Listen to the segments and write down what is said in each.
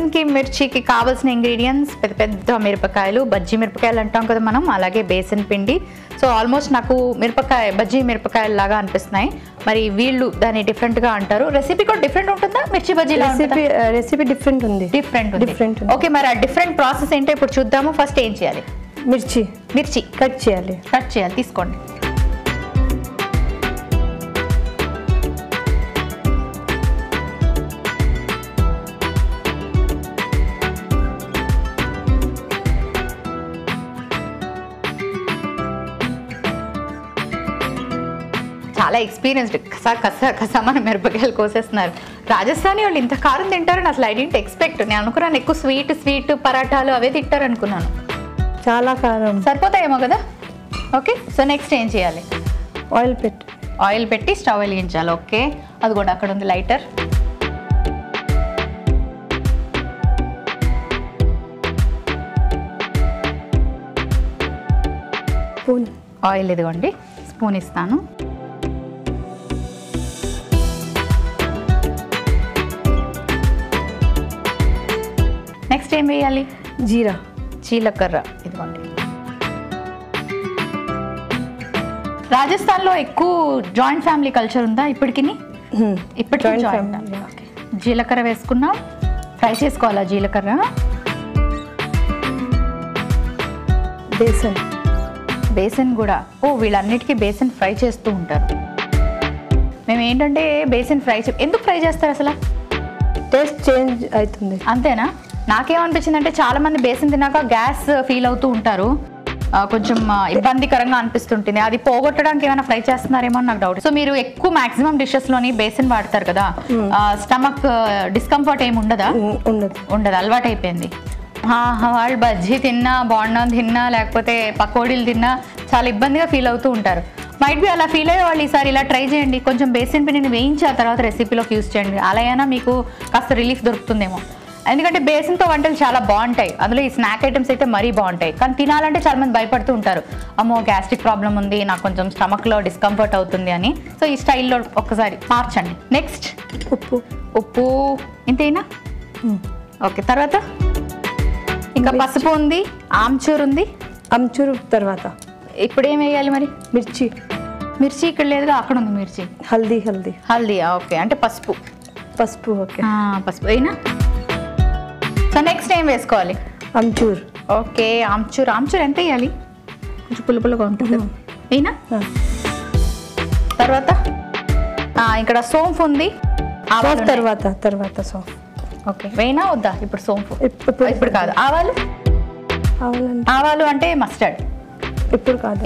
బేసన్ కి మిర్చికి కావాల్సిన ఇంగ్రీడియంట్స్ పెద్ద పెద్ద మిరపకాయలు, బజ్జీ మిరపకాయలు అంటాం కదా మనం, అలాగే బేసన్ పిండి. సో ఆల్మోస్ట్ నాకు బజ్జీ మిరపకాయలు లాగా అనిపిస్తున్నాయి. మరి వీళ్ళు దాన్ని డిఫరెంట్ గా అంటారు. రెసిపీ కూడా డిఫరెంట్ ఉంటుందా? మిర్చి బజ్జీ రెసిపీ డిఫరెంట్ ఉంది. డిఫరెంట్. ఓకే, మరి ఆ డిఫరెంట్ ప్రాసెస్ ఏంటో ఇప్పుడు చూద్దాము. ఫస్ట్ ఏం చేయాలి? మిర్చి కట్ చేయాలి. తీసుకోండి. చాలా ఎక్స్పీరియన్స్డ్, కసమని మిరపకాయలు కోసేస్తున్నారు. రాజస్థానీ వాళ్ళు ఇంత కారం తింటారని అసలు ఐ డెంట్ ఎక్స్పెక్ట్. నేను అనుకున్నాను ఎక్కువ స్వీట్ పరాఠాలు అవే తింటారు అనుకున్నాను. చాలా కారం సరిపోతాయేమో కదా. ఓకే, సో నెక్స్ట్ ఏం చేయాలి? ఆయిల్ పెట్టి స్టవ్ వెలిగించాలి. ఓకే, అది కూడా అక్కడ ఉంది లైటర్. ఆయిల్ ఇదిగోండి, స్పూన్ ఇస్తాను. నెక్స్ట్ ఏం వేయాలి? జీలకర్ర ఇదిగోండి. రాజస్థాన్లో ఎక్కువ జాయింట్ ఫ్యామిలీ కల్చర్ ఉందా ఇప్పటికి? జీలకర్ర వేసుకున్నాం. ఫ్రై చేసుకోవాలా జీలకర్ర? బేసన్ కూడా. వీళ్ళన్నిటికీ బేసన్ ఫ్రై చేస్తూ ఉంటారు. మేము ఏంటంటే బేసన్ ఎందుకు ఫ్రై చేస్తారు అసలు? టేస్ట్ చేంజ్ అవుతుంది. అంతేనా? నాకేమనిపించింది అంటే చాలా మంది బేసన్ తిన్నాక గ్యాస్ ఫీల్ అవుతూ ఉంటారు, కొంచెం ఇబ్బందికరంగా అనిపిస్తుంటుంది. అది పోగొట్టడానికి ఏమైనా ఫ్రై చేస్తున్నారేమో నాకు డౌట్. సో మీరు ఎక్కువ మాక్సిమం డిషెస్ లోని బేసన్ వాడతారు కదా, స్టమక్ డిస్కంఫర్ట్ ఏమి ఉండదా? ఉండదు, అలవాటు అయిపోయింది. వాళ్ళు బజ్జీ తిన్నా, బాండం తిన్నా, లేకపోతే పకోడీలు తిన్నా చాలా ఇబ్బందిగా ఫీల్ అవుతూ ఉంటారు. మైట్ బి అలా ఫీల్ అయ్యే వాళ్ళు ఈసారి ఇలా ట్రై చేయండి. కొంచెం బేసన్ పిండిని వేయించి ఆ తర్వాత రెసిపీలోకి యూస్ చేయండి. అలా అయినా మీకు కాస్త రిలీఫ్ దొరుకుతుందేమో. ఎందుకంటే బేసన్తో వంటలు చాలా బాగుంటాయి, అందులో ఈ స్నాక్ ఐటమ్స్ అయితే మరీ బాగుంటాయి. కానీ తినాలంటే చాలా మంది భయపడుతూ ఉంటారు, అమ్మో గ్యాస్ట్రిక్ ప్రాబ్లం ఉంది, నాకు కొంచెం స్టమక్లో డిస్కంఫర్ట్ అవుతుంది అని. సో ఈ స్టైల్లో ఒక్కసారి మార్చండి. నెక్స్ట్ ఉప్పు ఇంతేనా? ఓకే, తర్వాత ఇంకా పసుపు ఉంది, ఆమ్చూర్ ఉంది. తర్వాత ఇప్పుడు ఏం వేయాలి మరి? మిర్చి ఇక్కడ లేదుగా, అక్కడ ఉంది మిర్చి. హల్దీ. ఓకే, అంటే పసుపు. ఓకే, పసుపు అయినా. సో నెక్స్ట్ ఏం వేసుకోవాలి? ఆమ్చూర్. ఓకే, ఆమ్చూర్ ఎంత వేయాలి? కొంచెం పుల్లగా ఉంటుంది అయినా. తర్వాత ఇక్కడ సోంఫ్ ఉంది. తర్వాత సోంఫ్. ఓకే, వేయినా వద్దా ఇప్పుడు సోంఫ్? ఇప్పుడు కాదు. ఆవాలు అంటే మస్టర్డ్.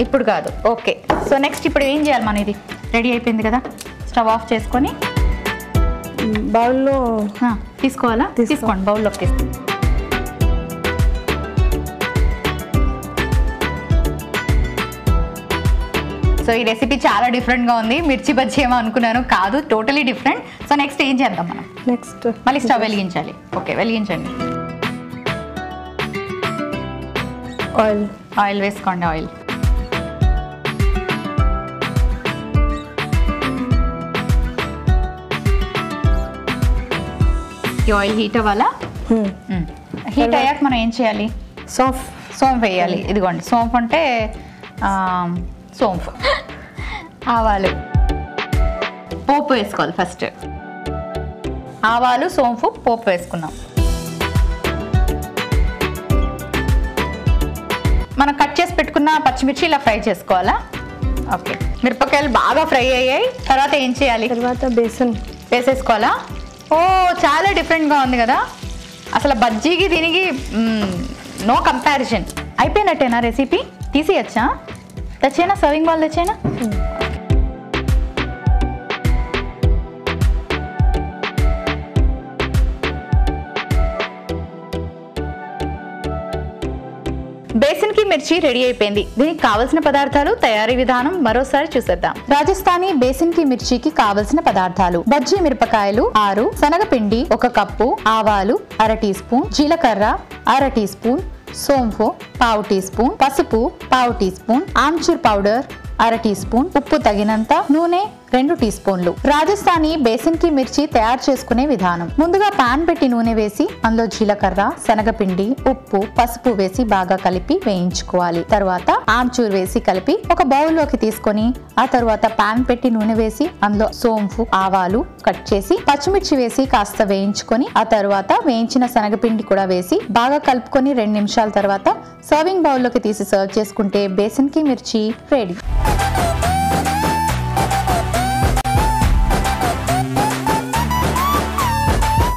ఇప్పుడు కాదు. ఓకే, సో నెక్స్ట్ ఇప్పుడు ఏం చేయాలి? మనం ఇది రెడీ అయిపోయింది కదా, స్టవ్ ఆఫ్ చేసుకొని బౌల్లో తీసుకోవాలా? తీసుకోండి, బౌల్లోకి తీసుకోండి. సో ఈ రెసిపీ చాలా డిఫరెంట్గా ఉంది. మిర్చి బజ్జీ ఏమో అనుకున్నాను, కాదు, టోటలీ డిఫరెంట్. సో నెక్స్ట్ ఏం చేద్దాం మనం? మళ్ళీ స్టవ్ వెలిగించాలి. ఓకే, వెలిగించండి. ఆయిల్ వేసుకోండి. ఆయిల్ హీట్ అవ్వాలా? హీట్ అయ్యాక మనం ఏం చేయాలి? సోంఫ్ వేయాలి. ఇదిగోండి సోంఫ్ అంటే సోంఫ్. ఆవాలు, పోపు వేసుకోవాలి. ఫస్ట్ ఆవాలు, సోంఫ్, పోపు వేసుకున్నాం. మనం కట్ చేసి పెట్టుకున్న పచ్చిమిర్చి ఇలా ఫ్రై చేసుకోవాలా? ఓకే, మిరపకాయలు బాగా ఫ్రై అయ్యాయి. తర్వాత ఏం చేయాలి? బేసన్ వేసేసుకోవాలా? చాలా డిఫరెంట్గా ఉంది కదా అసలు. బజ్జీకి దీనికి నో కంపారిజన్. అయిపోయినట్టేనా రెసిపీ? తీసేయచ్చా? తెచ్చేనా? సర్వింగ్ బాల్ తెచ్చేనా? బేసన్ కి మిర్చి రెడీ అయిపోయింది. దీనికి కావలసిన పదార్థాలు, తయారీ విధానం మరోసారి చూసేద్దాం. రాజస్థానీ బేసన్ కి మిర్చికి కావలసిన పదార్థాలు: బజ్జీ మిరపకాయలు 6, శనగపిండి 1 కప్పు, ఆవాలు 1/2 టీ స్పూన్, జీలకర్ర 1/2 టీ స్పూన్, సోంఫు 1/2 టీ స్పూన్, పసుపు 1/2 teaspoon, amchur powder 1/2 teaspoon, ఉప్పు తగినంత, నూనె 2 టీ స్పూన్లు. రాజస్థానీ బేసిన్ కి మిర్చి తయారు చేసుకునే విధానం. ముందుగా పాన్ పెట్టి నూనె వేసి అందులో జీలకర్ర, శనగపిండి, ఉప్పు, పసుపు వేసి బాగా కలిపి వేయించుకోవాలి. తర్వాత ఆమ్చూర్ వేసి కలిపి ఒక బౌల్లోకి తీసుకొని ఆ తర్వాత పాన్ పెట్టి నూనె వేసి అందులో సోంపు, ఆవాలు కట్ చేసి పచ్చిమిర్చి వేసి కాస్త వేయించుకొని ఆ తర్వాత వేయించిన శనగపిండి కూడా వేసి బాగా కలుపుకొని 2 నిమిషాల తర్వాత సర్వింగ్ బౌల్లోకి తీసి సర్వ్ చేసుకుంటే బేసిన్ కి మిర్చి రెడీ.